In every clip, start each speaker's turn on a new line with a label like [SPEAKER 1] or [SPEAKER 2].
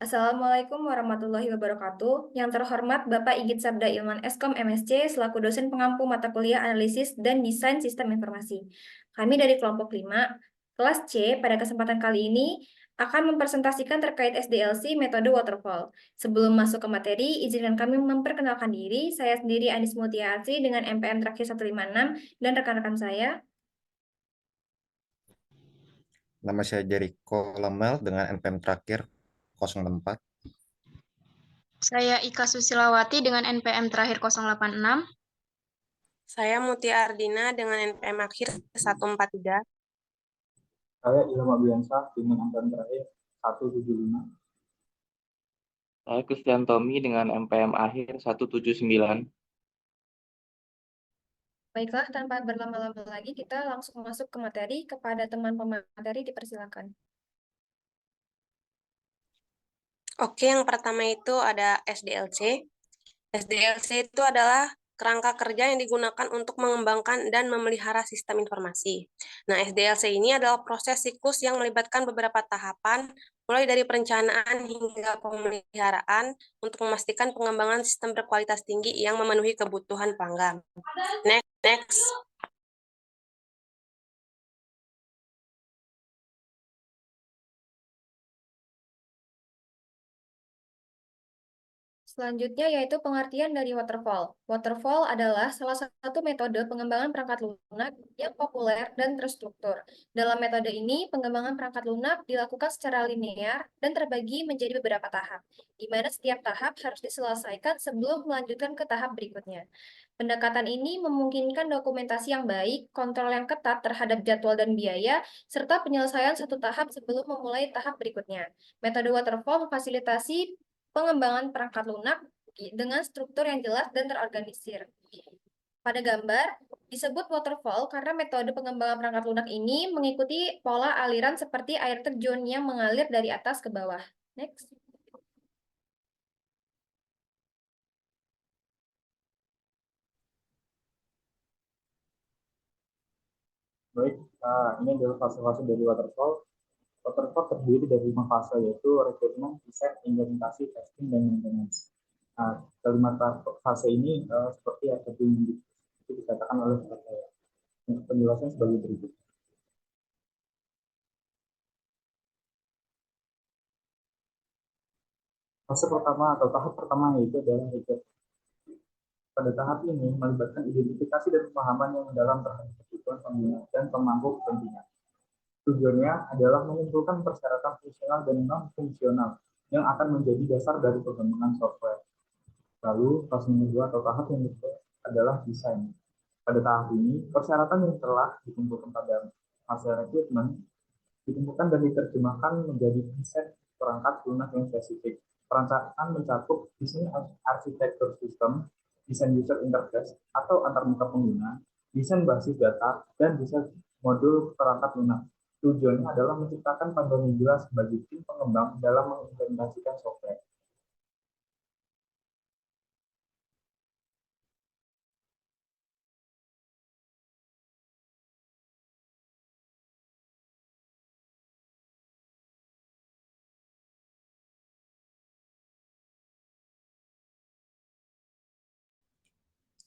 [SPEAKER 1] Assalamualaikum warahmatullahi wabarakatuh. Yang terhormat Bapak Igit Sabda Ilman Eskom MSc selaku dosen pengampu mata kuliah Analisis dan Desain Sistem Informasi. Kami dari kelompok 5, kelas C, pada kesempatan kali ini akan mempresentasikan terkait SDLC metode waterfall. Sebelum masuk ke materi, izinkan kami memperkenalkan diri. Saya sendiri Anis Mutiasi dengan MPM terakhir 156 dan rekan-rekan saya.
[SPEAKER 2] Nama saya Jericho Lamel dengan NPM terakhir 064.
[SPEAKER 3] Saya Ika Susilawati dengan NPM terakhir 086.
[SPEAKER 4] Saya Mutia Ardina dengan NPM akhir 143.
[SPEAKER 5] Saya Ilham Abiansyah dengan angkatan terakhir 175.
[SPEAKER 6] Saya Christian Tommy dengan MPM akhir 179.
[SPEAKER 1] Baiklah, tanpa berlama-lama lagi, kita langsung masuk ke materi. Kepada teman pemateri, dipersilakan.
[SPEAKER 4] Oke, yang pertama itu ada SDLC. SDLC itu adalah kerangka kerja yang digunakan untuk mengembangkan dan memelihara sistem informasi. Nah, SDLC ini adalah proses siklus yang melibatkan beberapa tahapan, mulai dari perencanaan hingga pemeliharaan untuk memastikan pengembangan sistem berkualitas tinggi yang memenuhi kebutuhan pelanggan. Next.
[SPEAKER 1] Selanjutnya yaitu pengertian dari waterfall. Waterfall adalah salah satu metode pengembangan perangkat lunak yang populer dan terstruktur. Dalam metode ini, pengembangan perangkat lunak dilakukan secara linear dan terbagi menjadi beberapa tahap, di mana setiap tahap harus diselesaikan sebelum melanjutkan ke tahap berikutnya. Pendekatan ini memungkinkan dokumentasi yang baik, kontrol yang ketat terhadap jadwal dan biaya, serta penyelesaian satu tahap sebelum memulai tahap berikutnya. Metode waterfall memfasilitasi pengembangan perangkat lunak dengan struktur yang jelas dan terorganisir. Pada gambar, disebut waterfall karena metode pengembangan perangkat lunak ini mengikuti pola aliran seperti air terjun yang mengalir dari atas ke bawah. Next.
[SPEAKER 5] Baik, ini adalah fase-fase dari waterfall. Waterfall terdiri dari 5 fase, yaitu rekrutmen, riset, implementasi, testing, dan maintenance. Kelima fase ini seperti yang tadi itu dikatakan oleh saya. Untuk penjelasan sebagai berikut. Fase pertama atau tahap pertama yaitu adalah riset. Pada tahap ini melibatkan identifikasi dan pemahaman yang mendalam terhadap kebutuhan pengguna dan pemangku kepentingan. Tujuannya adalah mengumpulkan persyaratan fungsional dan non-fungsional yang akan menjadi dasar dari pengembangan software. Lalu, fase kedua atau tahap yang kedua adalah desain. Pada tahap ini, persyaratan yang telah dikumpulkan pada fase rekrutmen dikumpulkan dan diterjemahkan menjadi desain perangkat lunak yang spesifik. Perencanaan mencakup desain arsitektur sistem, desain user interface atau antarmuka pengguna, desain basis data, dan desain modul perangkat lunak. Tujuannya adalah menciptakan panduan yang jelas bagi tim pengembang dalam mengimplementasikan software.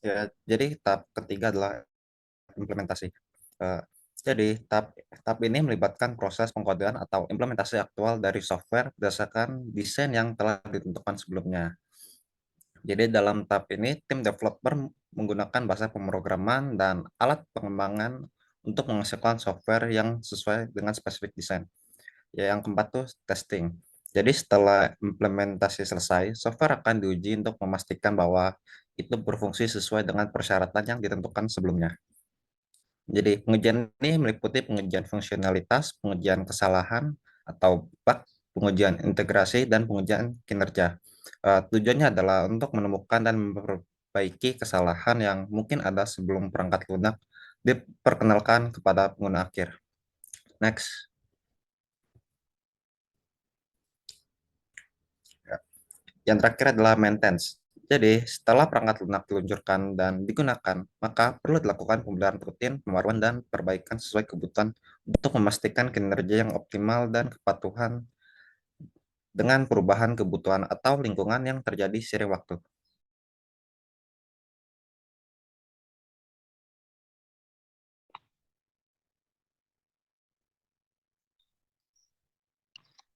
[SPEAKER 2] Ya, jadi tahap ketiga adalah implementasi. Eh, jadi tahap ini melibatkan proses pengkodean atau implementasi aktual dari software berdasarkan desain yang telah ditentukan sebelumnya. Jadi dalam tahap ini tim developer menggunakan bahasa pemrograman dan alat pengembangan untuk menghasilkan software yang sesuai dengan spesifik desain. Ya, yang keempat tuh testing. Jadi setelah implementasi selesai, software akan diuji untuk memastikan bahwa itu berfungsi sesuai dengan persyaratan yang ditentukan sebelumnya. Jadi pengujian ini meliputi pengujian fungsionalitas, pengujian kesalahan atau bug, pengujian integrasi, dan pengujian kinerja. Tujuannya adalah untuk menemukan dan memperbaiki kesalahan yang mungkin ada sebelum perangkat lunak diperkenalkan kepada pengguna akhir. Next. Yang terakhir adalah maintenance. Jadi, setelah perangkat lunak diluncurkan dan digunakan, maka perlu dilakukan pemeliharaan rutin, pembaruan, dan perbaikan sesuai kebutuhan untuk memastikan kinerja yang optimal dan kepatuhan dengan perubahan kebutuhan atau lingkungan yang terjadi seiring waktu.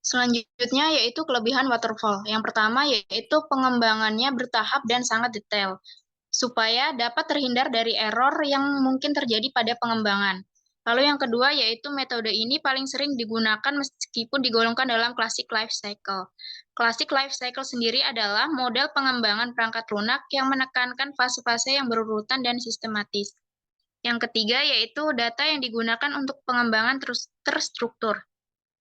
[SPEAKER 3] Selanjutnya yaitu kelebihan waterfall. Yang pertama yaitu pengembangannya bertahap dan sangat detail, supaya dapat terhindar dari error yang mungkin terjadi pada pengembangan. Lalu yang kedua yaitu metode ini paling sering digunakan meskipun digolongkan dalam classic life cycle. Classic life cycle sendiri adalah model pengembangan perangkat lunak yang menekankan fase-fase yang berurutan dan sistematis. Yang ketiga yaitu data yang digunakan untuk pengembangan terstruktur,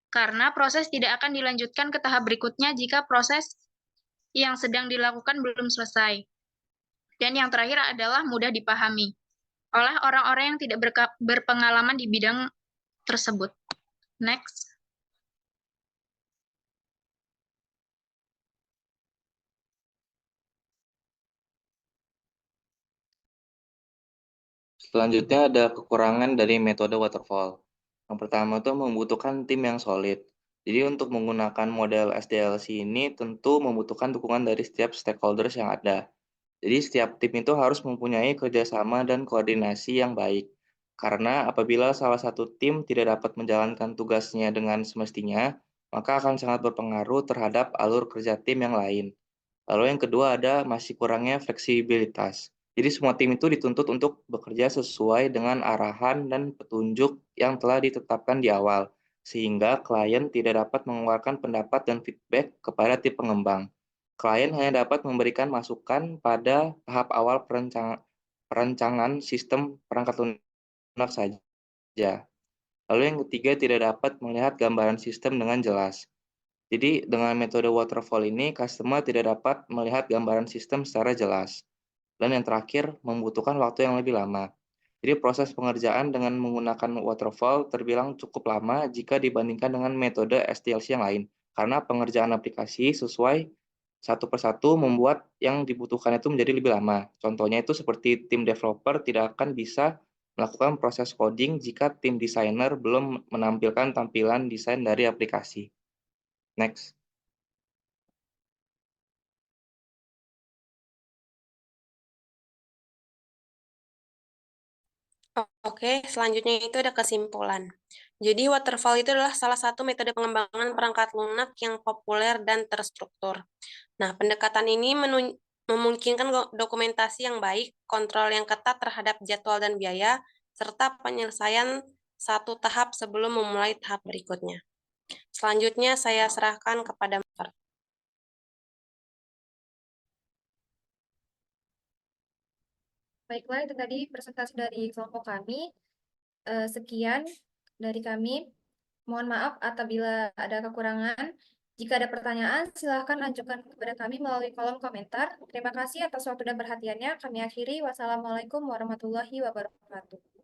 [SPEAKER 3] karena proses tidak akan dilanjutkan ke tahap berikutnya jika proses yang sedang dilakukan belum selesai. Dan yang terakhir adalah mudah dipahami oleh orang-orang yang tidak berpengalaman di bidang tersebut. Next.
[SPEAKER 6] Selanjutnya ada kekurangan dari metode waterfall. Yang pertama itu membutuhkan tim yang solid. Jadi untuk menggunakan model SDLC ini tentu membutuhkan dukungan dari setiap stakeholders yang ada. Jadi setiap tim itu harus mempunyai kerjasama dan koordinasi yang baik. Karena apabila salah satu tim tidak dapat menjalankan tugasnya dengan semestinya, maka akan sangat berpengaruh terhadap alur kerja tim yang lain. Lalu yang kedua ada masih kurangnya fleksibilitas. Jadi semua tim itu dituntut untuk bekerja sesuai dengan arahan dan petunjuk yang telah ditetapkan di awal, sehingga klien tidak dapat mengeluarkan pendapat dan feedback kepada tim pengembang. Klien hanya dapat memberikan masukan pada tahap awal perancangan sistem perangkat lunak saja. Lalu yang ketiga tidak dapat melihat gambaran sistem dengan jelas. Jadi dengan metode waterfall ini, customer tidak dapat melihat gambaran sistem secara jelas. Dan yang terakhir, membutuhkan waktu yang lebih lama. Jadi proses pengerjaan dengan menggunakan waterfall terbilang cukup lama jika dibandingkan dengan metode SDLC yang lain. Karena pengerjaan aplikasi sesuai satu persatu membuat yang dibutuhkan itu menjadi lebih lama. Contohnya itu seperti tim developer tidak akan bisa melakukan proses coding jika tim desainer belum menampilkan tampilan desain dari aplikasi. Next.
[SPEAKER 4] Oke, selanjutnya itu ada kesimpulan. Jadi waterfall itu adalah salah satu metode pengembangan perangkat lunak yang populer dan terstruktur. Nah, pendekatan ini memungkinkan dokumentasi yang baik, kontrol yang ketat terhadap jadwal dan biaya, serta penyelesaian satu tahap sebelum memulai tahap berikutnya. Selanjutnya saya serahkan kepada Master.
[SPEAKER 1] Baiklah, itu tadi presentasi dari kelompok kami. Sekian dari kami. Mohon maaf apabila ada kekurangan. Jika ada pertanyaan, silahkan ajukan kepada kami melalui kolom komentar. Terima kasih atas waktu dan perhatiannya. Kami akhiri. Wassalamualaikum warahmatullahi wabarakatuh.